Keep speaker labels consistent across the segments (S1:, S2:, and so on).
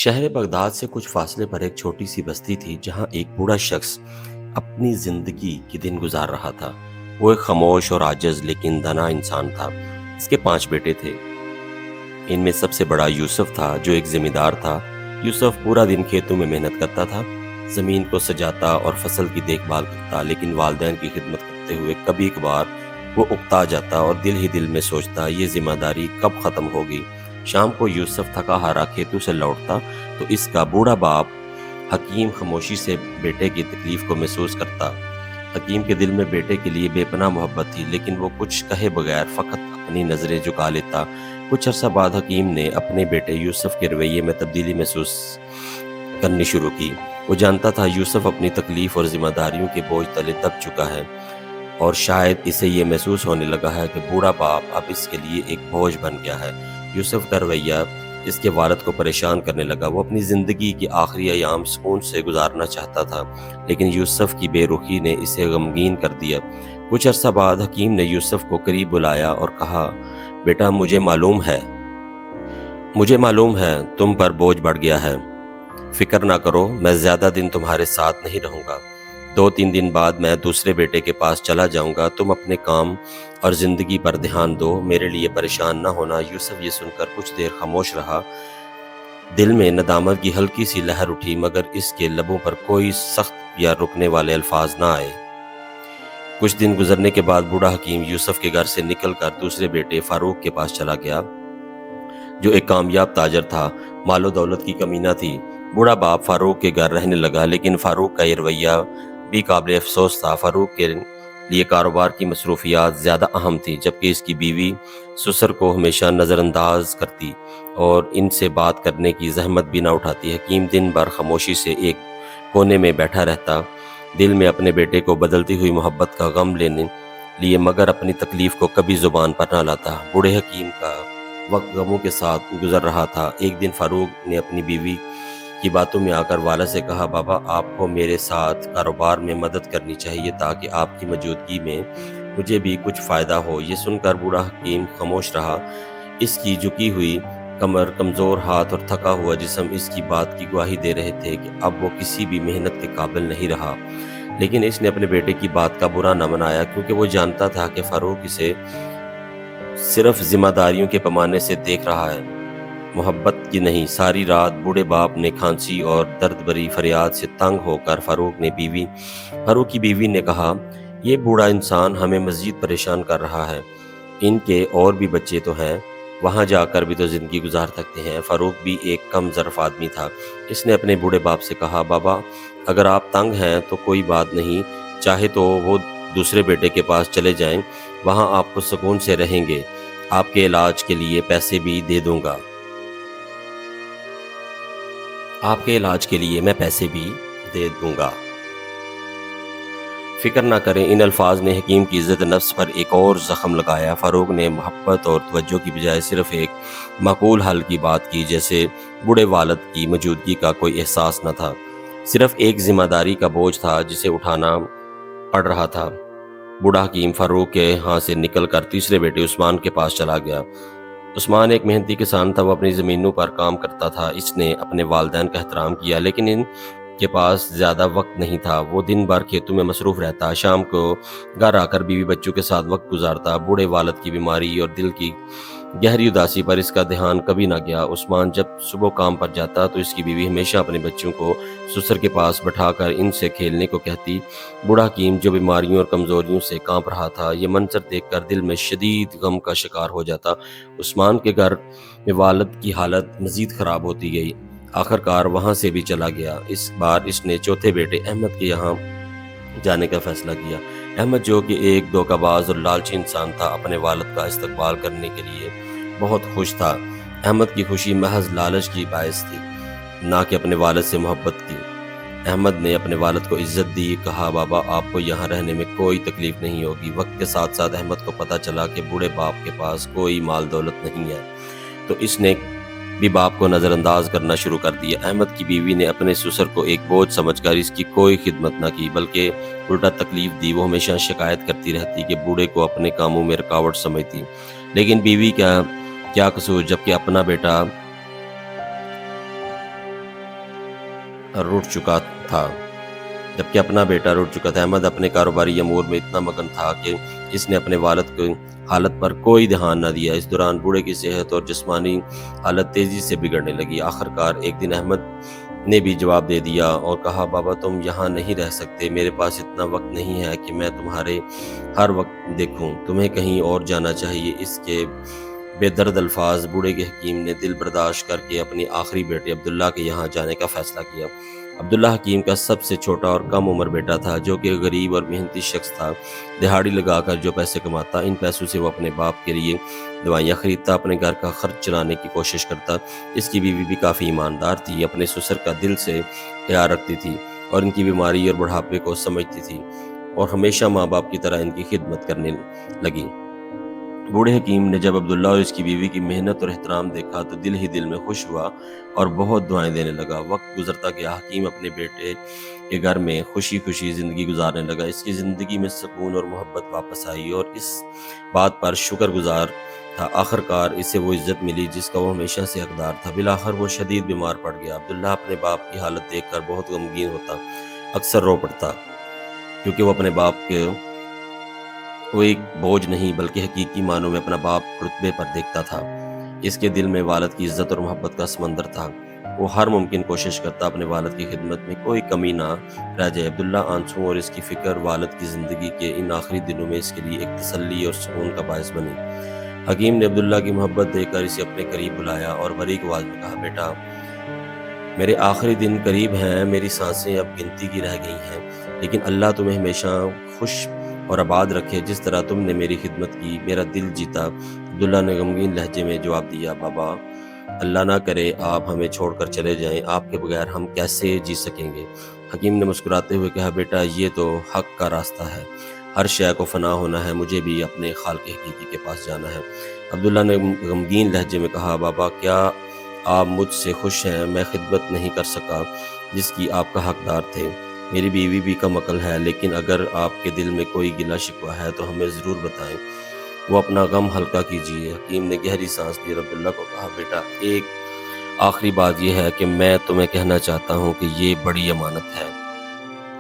S1: شہر بغداد سے کچھ فاصلے پر ایک چھوٹی سی بستی تھی جہاں ایک بوڑھا شخص اپنی زندگی کے دن گزار رہا تھا۔ وہ ایک خاموش اور عاجز لیکن دانا انسان تھا۔ اس کے 5 بیٹے تھے۔ ان میں سب سے بڑا یوسف تھا جو ایک ذمہ دار تھا۔ یوسف پورا دن کھیتوں میں محنت کرتا تھا، زمین کو سجاتا اور فصل کی دیکھ بھال کرتا، لیکن والدین کی خدمت کرتے ہوئے کبھی کبھار وہ اکتا جاتا اور دل ہی دل میں سوچتا یہ ذمہ داری کب ختم ہوگی۔ شام کو یوسف تھکا ہارا کھیتوں سے لوٹتا تو اس کا بوڑھا باپ حکیم خاموشی سے بیٹے کی تکلیف کو محسوس کرتا۔ حکیم کے دل میں بیٹے کے لیے بے پناہ محبت تھی، لیکن وہ کچھ کہے بغیر فقط اپنی نظریں جھکا لیتا۔ کچھ عرصہ بعد حکیم نے اپنے بیٹے یوسف کے رویے میں تبدیلی محسوس کرنی شروع کی۔ وہ جانتا تھا یوسف اپنی تکلیف اور ذمہ داریوں کے بوجھ تلے دب چکا ہے، اور شاید اسے یہ محسوس ہونے لگا ہے کہ بوڑھا باپ اب اس کے لیے ایک بوجھ بن گیا ہے۔ یوسف کا رویہ اس کے والد کو پریشان کرنے لگا۔ وہ اپنی زندگی کی آخری ایام سکون سے گزارنا چاہتا تھا، لیکن یوسف کی بے رخی نے اسے غمگین کر دیا۔ کچھ عرصہ بعد حکیم نے یوسف کو قریب بلایا اور کہا، بیٹا مجھے معلوم ہے تم پر بوجھ بڑھ گیا ہے۔ فکر نہ کرو، میں زیادہ دن تمہارے ساتھ نہیں رہوں گا۔ 2-3 دن بعد میں دوسرے بیٹے کے پاس چلا جاؤں گا۔ تم اپنے کام اور زندگی پر دھیان دو، میرے لیے پریشان نہ ہونا۔ یوسف یہ سن کر کچھ دیر خاموش رہا۔ دل میں ندامت کی ہلکی سی لہر اٹھی، مگر اس کے لبوں پر کوئی سخت یا رکنے والے الفاظ نہ آئے۔ کچھ دن گزرنے کے بعد بوڑھا حکیم یوسف کے گھر سے نکل کر دوسرے بیٹے فاروق کے پاس چلا گیا، جو ایک کامیاب تاجر تھا۔ مال و دولت کی کمی نہ تھی۔ بوڑھا باپ فاروق کے گھر رہنے لگا، لیکن فاروق کا یہ رویہ بھی قابل افسوس تھا۔ فاروق کے لیے کاروبار کی مصروفیات زیادہ اہم تھی، جبکہ اس کی بیوی سسر کو ہمیشہ نظر انداز کرتی اور ان سے بات کرنے کی زحمت بھی نہ اٹھاتی۔ حکیم دن بھر خاموشی سے ایک کونے میں بیٹھا رہتا، دل میں اپنے بیٹے کو بدلتی ہوئی محبت کا غم لینے لیے، مگر اپنی تکلیف کو کبھی زبان پر نہ لاتا۔ بوڑھے حکیم کا وقت غموں کے ساتھ گزر رہا تھا۔ ایک دن فاروق نے اپنی بیوی کی باتوں میں آ کر والد سے کہا، بابا، آپ کو میرے ساتھ کاروبار میں مدد کرنی چاہیے تاکہ آپ کی موجودگی میں مجھے بھی کچھ فائدہ ہو۔ یہ سن کر بوڑھا حکیم خاموش رہا۔ اس کی جھکی ہوئی کمر، کمزور ہاتھ اور تھکا ہوا جسم اس کی بات کی گواہی دے رہے تھے کہ اب وہ کسی بھی محنت کے قابل نہیں رہا۔ لیکن اس نے اپنے بیٹے کی بات کا برا نہ منایا، کیونکہ وہ جانتا تھا کہ فاروق اسے صرف ذمہ داریوں کے پیمانے سے دیکھ رہا ہے، محبت کی نہیں۔ ساری رات بوڑھے باپ نے کھانسی اور درد بھری فریاد سے تنگ ہو کر فاروق کی بیوی نے کہا، یہ بوڑھا انسان ہمیں مزید پریشان کر رہا ہے۔ ان کے اور بھی بچے تو ہیں، وہاں جا کر بھی تو زندگی گزار سکتے ہیں۔ فاروق بھی ایک کم ظرف آدمی تھا۔ اس نے اپنے بوڑھے باپ سے کہا، بابا، اگر آپ تنگ ہیں تو کوئی بات نہیں، چاہے تو وہ دوسرے بیٹے کے پاس چلے جائیں، وہاں آپ کو سکون سے رہیں گے۔ آپ کے علاج کے لیے پیسے بھی دے دوں گا۔ فکر نہ کریں۔ ان الفاظ نے حکیم کی عزت نفس پر ایک اور زخم لگایا۔ فاروق نے محبت اور توجہ کی بجائے صرف ایک معقول حل کی بات کی، جیسے بوڑھے والد کی موجودگی کا کوئی احساس نہ تھا، صرف ایک ذمہ داری کا بوجھ تھا جسے اٹھانا پڑ رہا تھا۔ بوڑھا حکیم فاروق کے ہاں سے نکل کر تیسرے بیٹے عثمان کے پاس چلا گیا۔ عثمان ایک محنتی کسان تھا، وہ اپنی زمینوں پر کام کرتا تھا۔ اس نے اپنے والدین کا احترام کیا، لیکن ان کے پاس زیادہ وقت نہیں تھا۔ وہ دن بھر کھیتوں میں مصروف رہتا، شام کو گھر آ کر بیوی بچوں کے ساتھ وقت گزارتا۔ بوڑھے والد کی بیماری اور دل کی گہری اداسی پر اس کا دھیان کبھی نہ گیا۔ عثمان جب صبح کام پر جاتا تو اس کی بیوی ہمیشہ اپنے بچوں کو سسر کے پاس بٹھا کر ان سے کھیلنے کو کہتی۔ بوڑھا حکیم جو بیماریوں اور کمزوریوں سے کانپ رہا تھا، یہ منظر دیکھ کر دل میں شدید غم کا شکار ہو جاتا۔ عثمان کے گھر میں والد کی حالت مزید خراب ہوتی گئی۔ آخرکار وہاں سے بھی چلا گیا۔ اس بار اس نے چوتھے بیٹے احمد کے یہاں جانے کا فیصلہ کیا۔ احمد، جو کہ ایک دھوکہ باز اور لالچی انسان تھا، اپنے والد کا استقبال کرنے کے لیے بہت خوش تھا۔ احمد کی خوشی محض لالچ کی باعث تھی، نہ کہ اپنے والد سے محبت کی۔ احمد نے اپنے والد کو عزت دی، کہا، بابا، آپ کو یہاں رہنے میں کوئی تکلیف نہیں ہوگی۔ وقت کے ساتھ ساتھ احمد کو پتہ چلا کہ بوڑھے باپ کے پاس کوئی مال دولت نہیں ہے، تو اس نے بھی باپ کو نظر انداز کرنا شروع کر دیا۔ احمد کی بیوی نے اپنے سسر کو ایک بوجھ سمجھ کر اس کی کوئی خدمت نہ کی، بلکہ الٹا تکلیف دی۔ وہ ہمیشہ شکایت کرتی رہتی کہ بوڑھے کو اپنے کاموں میں رکاوٹ سمجھتی، لیکن بیوی کا کیا قصور، جبکہ اپنا بیٹا روٹ چکا تھا، جبکہ اپنا بیٹا روٹ چکا تھا۔ احمد اپنے کاروباری امور میں اتنا مگن تھا کہ اس نے اپنے والد کی حالت پر کوئی دھیان نہ دیا۔ اس دوران بوڑھے کی صحت اور جسمانی حالت تیزی سے بگڑنے لگی۔ آخرکار ایک دن احمد نے بھی جواب دے دیا اور کہا، بابا تم یہاں نہیں رہ سکتے، میرے پاس اتنا وقت نہیں ہے کہ میں تمہارے ہر وقت دیکھوں، تمہیں کہیں اور جانا چاہیے۔ اس کے بے درد الفاظ بوڑھے کے حکیم نے دل برداشت کر کے اپنی آخری بیٹے عبداللہ کے یہاں جانے کا فیصلہ کیا۔ عبداللہ حکیم کا سب سے چھوٹا اور کم عمر بیٹا تھا، جو کہ غریب اور محنتی شخص تھا۔ دہاڑی لگا کر جو پیسے کماتا، ان پیسوں سے وہ اپنے باپ کے لیے دوائیاں خریدتا، اپنے گھر کا خرچ چلانے کی کوشش کرتا۔ اس کی بیوی بھی کافی ایماندار تھی، اپنے سسر کا دل سے خیال رکھتی تھی اور ان کی بیماری اور بڑھاپے کو سمجھتی تھی اور ہمیشہ ماں باپ کی طرح ان کی خدمت کرنے لگی۔ بوڑھے حکیم نے جب عبداللہ اور اس کی بیوی کی محنت اور احترام دیکھا تو دل ہی دل میں خوش ہوا اور بہت دعائیں دینے لگا۔ وقت گزرتا گیا، حکیم اپنے بیٹے کے گھر میں خوشی خوشی زندگی گزارنے لگا۔ اس کی زندگی میں سکون اور محبت واپس آئی اور اس بات پر شکر گزار تھا۔ آخرکار اسے وہ عزت ملی جس کا وہ ہمیشہ سے حقدار تھا۔ بالآخر وہ شدید بیمار پڑ گیا۔ عبداللہ اپنے باپ کی حالت دیکھ کر بہت غمگین ہوتا، اکثر رو پڑتا، کیونکہ وہ اپنے باپ کے وہ ایک بوجھ نہیں بلکہ حقیقی معنوں میں اپنا باپ رتبے پر دیکھتا تھا۔ اس کے دل میں والد کی عزت اور محبت کا سمندر تھا۔ وہ ہر ممکن کوشش کرتا اپنے والد کی خدمت میں کوئی کمی نہ رہ جائے۔ عبداللہ آنسوں اور اس کی فکر والد کی زندگی کے ان آخری دنوں میں اس کے لیے ایک تسلی اور سکون کا باعث بنی۔ حکیم نے عبداللہ کی محبت دیکھ کر اسے اپنے قریب بلایا اور باریک آواز میں کہا، بیٹا میرے آخری دن قریب ہیں، میری سانسیں اب گنتی کی رہ گئی ہیں، لیکن اللہ تمہیں ہمیشہ خوش اور آباد رکھے جس طرح تم نے میری خدمت کی، میرا دل جیتا۔ عبداللہ نے غمگین لہجے میں جواب دیا، بابا اللہ نہ کرے آپ ہمیں چھوڑ کر چلے جائیں، آپ کے بغیر ہم کیسے جی سکیں گے؟ حکیم نے مسکراتے ہوئے کہا، بیٹا یہ تو حق کا راستہ ہے، ہر شے کو فنا ہونا ہے، مجھے بھی اپنے خالق حقیقی کے پاس جانا ہے۔ عبداللہ نے غمگین لہجے میں کہا، بابا کیا آپ مجھ سے خوش ہیں؟ میں خدمت نہیں کر سکا جس کی آپ کا حقدار تھے، میری بیوی بھی کم عقل ہے، لیکن اگر آپ کے دل میں کوئی گلہ شکوہ ہے تو ہمیں ضرور بتائیں، وہ اپنا غم ہلکا کیجیے۔ حکیم نے گہری سانس لی اور عبداللہ کو کہا، بیٹا ایک آخری بات یہ ہے کہ میں تمہیں کہنا چاہتا ہوں کہ یہ بڑی امانت ہے۔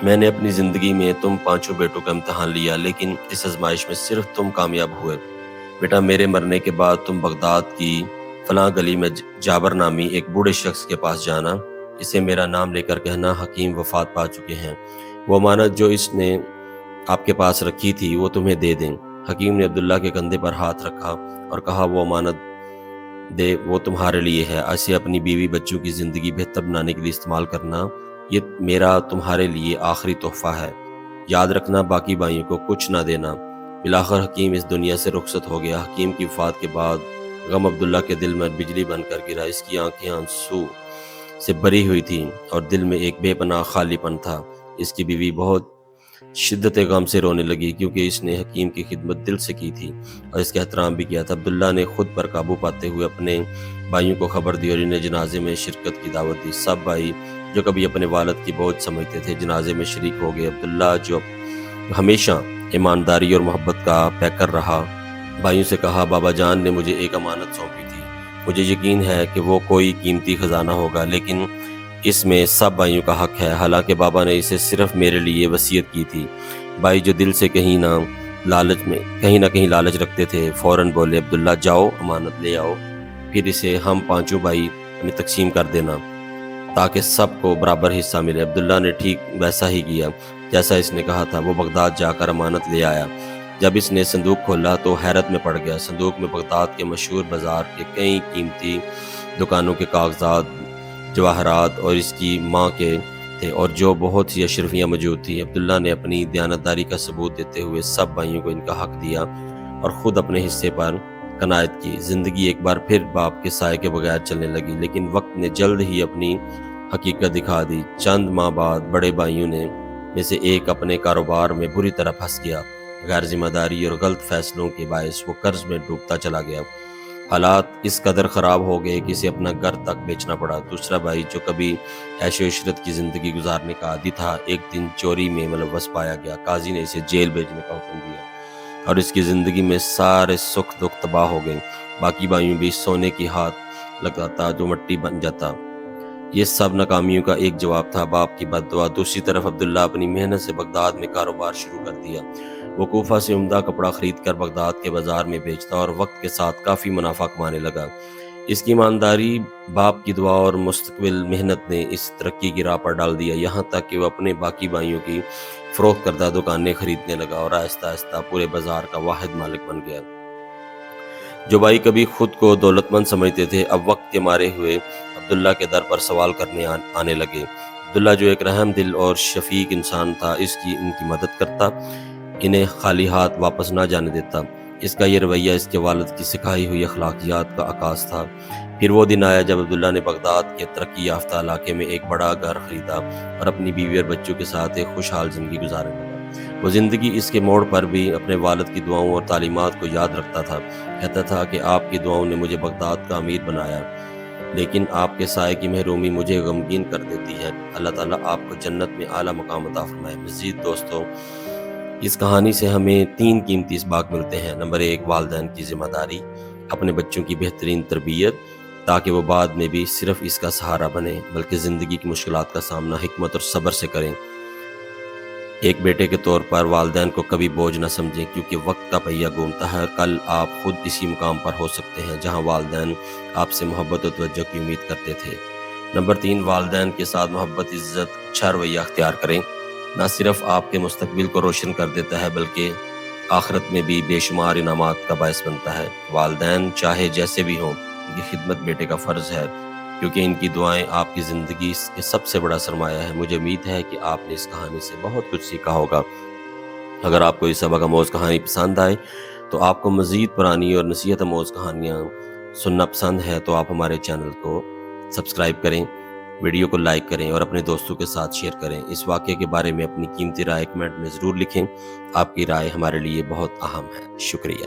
S1: میں نے اپنی زندگی میں تم پانچوں بیٹوں کا امتحان لیا، لیکن اس آزمائش میں صرف تم کامیاب ہوئے۔ بیٹا میرے مرنے کے بعد تم بغداد کی فلاں گلی میں جابر نامی ایک بوڑھے شخص کے پاس جانا، اسے میرا نام لے کر کہنا حکیم وفات پا چکے ہیں، وہ امانت جو اس نے آپ کے پاس رکھی تھی وہ تمہیں دے دیں۔ حکیم نے عبداللہ کے کندھے پر ہاتھ رکھا اور کہا، وہ امانت دے وہ تمہارے لیے ہے، اسے اپنی بیوی بچوں کی زندگی بہتر بنانے کے لیے استعمال کرنا، یہ میرا تمہارے لیے آخری تحفہ ہے، یاد رکھنا باقی بھائیوں کو کچھ نہ دینا۔ بالآخر حکیم اس دنیا سے رخصت ہو گیا۔ حکیم کی وفات کے بعد غم عبداللہ کے دل میں بجلی بن کر گرا، اس کی آنکھیں آنسو سے بھری ہوئی تھیں اور دل میں ایک بے پناہ خالی پن تھا۔ اس کی بیوی بہت شدت غم سے رونے لگی کیونکہ اس نے حکیم کی خدمت دل سے کی تھی اور اس کا احترام بھی کیا تھا۔ عبداللہ نے خود پر قابو پاتے ہوئے اپنے بھائیوں کو خبر دی اور انہیں جنازے میں شرکت کی دعوت دی۔ سب بھائی جو کبھی اپنے والد کی بوجھ سمجھتے تھے جنازے میں شریک ہو گئے۔ عبداللہ جو ہمیشہ ایمانداری اور محبت کا پیکر رہا، بھائیوں سے کہا، بابا جان نے مجھے ایک امانت سونپی تھی، مجھے یقین ہے کہ وہ کوئی قیمتی خزانہ ہوگا، لیکن اس میں سب بھائیوں کا حق ہے، حالانکہ بابا نے اسے صرف میرے لیے وصیت کی تھی۔ بھائی جو دل سے کہیں نہ کہیں لالچ رکھتے تھے فوراً بولے، عبداللہ جاؤ امانت لے آؤ، پھر اسے ہم پانچوں بھائی میں تقسیم کر دینا تاکہ سب کو برابر حصہ ملے۔ عبداللہ نے ٹھیک ویسا ہی کیا جیسا اس نے کہا تھا۔ وہ بغداد جا کر امانت لے آیا۔ جب اس نے صندوق کھولا تو حیرت میں پڑ گیا۔ صندوق میں بغداد کے مشہور بازار کے کئی قیمتی دکانوں کے کاغذات، جواہرات اور اس کی ماں کے تھے اور جو بہت سی اشرفیاں موجود تھیں۔ عبداللہ نے اپنی دیانتداری کا ثبوت دیتے ہوئے سب بھائیوں کو ان کا حق دیا اور خود اپنے حصے پر قناعت کی۔ زندگی ایک بار پھر باپ کے سائے کے بغیر چلنے لگی، لیکن وقت نے جلد ہی اپنی حقیقت دکھا دی۔ چند ماہ بعد بڑے بھائیوں میں سے ایک اپنے کاروبار میں بری طرح پھنس گیا۔ غیر ذمہ داری اور غلط فیصلوں کے باعث وہ قرض میں ڈوبتا چلا گیا۔ حالات اس قدر خراب ہو گئے کہ اسے اپنا گھر تک بیچنا پڑا۔ دوسرا بھائی جو کبھی عیش و عشرت کی زندگی گزارنے کا عادی تھا، ایک دن چوری میں ملوث پایا گیا۔ قاضی نے اسے جیل بھیجنے کا حکم دیا اور اس کی زندگی میں سارے سکھ دکھ تباہ ہو گئے۔ باقی بھائیوں بھی سونے کی ہاتھ لگاتا جو مٹی بن جاتا۔ یہ سب ناکامیوں کا ایک جواب تھا، باپ کی بد دعا۔ دوسری طرف عبداللہ اپنی محنت سے بغداد میں کاروبار شروع کر دیا۔ وہ کوفہ سے عمدہ کپڑا خرید کر بغداد کے بازار میں بیچتا اور وقت کے ساتھ کافی منافع کمانے لگا۔ اس کی ایمانداری، باپ کی دعا اور مستقبل محنت نے اس ترقی کی راہ پر ڈال دیا، یہاں تک کہ وہ اپنے باقی بھائیوں کی فروخت کردہ دکانیں خریدنے لگا اور آہستہ آہستہ پورے بازار کا واحد مالک بن گیا۔ جو بھائی کبھی خود کو دولت مند سمجھتے تھے، اب وقت کے مارے ہوئے عبداللہ کے در پر سوال کرنے آنے لگے۔ عبداللہ جو ایک رحم دل اور شفیق انسان تھا، ان کی مدد کرتا، انہیں خالی ہاتھ واپس نہ جانے دیتا۔ اس کا یہ رویہ اس کے والد کی سکھائی ہوئی اخلاقیات کا عکاس تھا۔ پھر وہ دن آیا جب عبداللہ نے بغداد کے ترقی یافتہ علاقے میں ایک بڑا گھر خریدا اور اپنی بیوی اور بچوں کے ساتھ ایک خوشحال زندگی گزارنے لگا۔ وہ زندگی اس کے موڑ پر بھی اپنے والد کی دعاؤں اور تعلیمات کو یاد رکھتا تھا۔ کہتا تھا کہ آپ کی دعاؤں نے مجھے بغداد کا امیر بنایا، لیکن آپ کے سائے کی محرومی مجھے غمگین کر دیتی ہے۔ اللہ تعالیٰ آپ کو جنت میں اعلیٰ مقام عطا فرمائے۔ مزید دوستوں، اس کہانی سے ہمیں 3 قیمتی اسباق ملتے ہیں۔ نمبر 1، والدین کی ذمہ داری، اپنے بچوں کی بہترین تربیت تاکہ وہ بعد میں بھی صرف اس کا سہارا بنے بلکہ زندگی کی مشکلات کا سامنا حکمت اور صبر سے کریں۔ ایک بیٹے کے طور پر والدین کو کبھی بوجھ نہ سمجھیں، کیونکہ وقت کا پہیہ گھومتا ہے اور کل آپ خود اسی مقام پر ہو سکتے ہیں جہاں والدین آپ سے محبت و توجہ کی امید کرتے تھے۔ نمبر 3، والدین کے ساتھ محبت، عزت، اچھا رویہ اختیار کریں۔ نہ صرف آپ کے مستقبل کو روشن کر دیتا ہے بلکہ آخرت میں بھی بے شمار انعامات کا باعث بنتا ہے۔ والدین چاہے جیسے بھی ہوں، ان کی خدمت بیٹے کا فرض ہے، کیونکہ ان کی دعائیں آپ کی زندگی کے سب سے بڑا سرمایہ ہے۔ مجھے امید ہے کہ آپ نے اس کہانی سے بہت کچھ سیکھا ہوگا۔ اگر آپ کو یہ سبق آموز کہانی پسند آئے تو آپ کو مزید پرانی اور نصیحت آموز کہانیاں سننا پسند ہے تو آپ ہمارے چینل کو سبسکرائب کریں، ویڈیو کو لائک کریں اور اپنے دوستوں کے ساتھ شیئر کریں۔ اس واقعے کے بارے میں اپنی قیمتی رائے کمنٹ میں ضرور لکھیں۔ آپ کی رائے ہمارے لیے بہت اہم ہے۔ شکریہ۔